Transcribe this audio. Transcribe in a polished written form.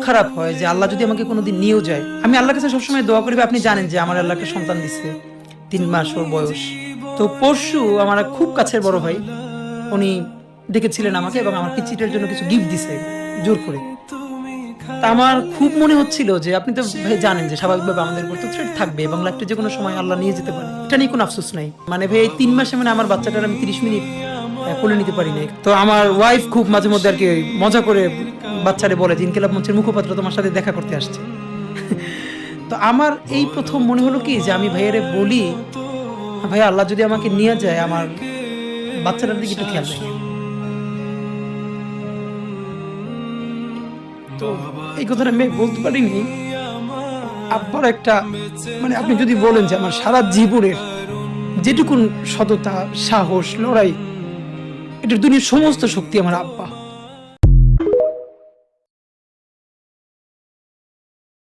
খারাপ হয় যে আল্লাহ যদি আমাকে কোনোদিন নিয়েও যায়, আমি আল্লাহর কাছে সবসময় দোয়া করি। আপনি জানেন যে আমার আল্লাহকে সন্তান দিচ্ছে, 3 মাস ওর বয়স। তো পরশু আমার এক খুব কাছের বড় ভাই, উনি ডেকেছিলেন আমাকে এবং আমার পিচিটার জন্য কিছু গিফট দিছে জোর করে। তা আমার খুব মনে হচ্ছিল যে, আপনি তো ভাই জানেন যে স্বাভাবিকভাবে আমাদের উপর তো থ্রেট থাকবে এবং লাইফটা যে কোনো সময় আল্লাহ নিয়ে যেতে পারে, এটা নিয়ে কোনো আফসোস নাই। মানে ভাই এই 3 মাসে মানে আমার বাচ্চাটার আমি 30 মিনিট কোলে নিতে পারি নাই। তো আমার ওয়াইফ খুব মাঝে মধ্যে আর কি ওই মজা করে বাচ্চারে বলে যে ইনকিলাব মঞ্চের মুখপাত্র তোমার সাথে দেখা করতে আসছে। তো আমার এই প্রথম মনে হলো কি যে আমি ভাইয়ারে বলি, ভাই আল্লাহ যদি আমাকে নিয়ে যায় আমার বাচ্চাটার দিকে একটু খেয়াল রাখেন। তো এই কথাটা আমি বলতে পারিনি। আব্বার একটা মানে আপনি যদি বলেন যে আমার সারা জীবনের যেটুকুন সততা, সাহস, লড়াই, এটার দুনিয়ার সমস্ত শক্তি আমার আব্বা।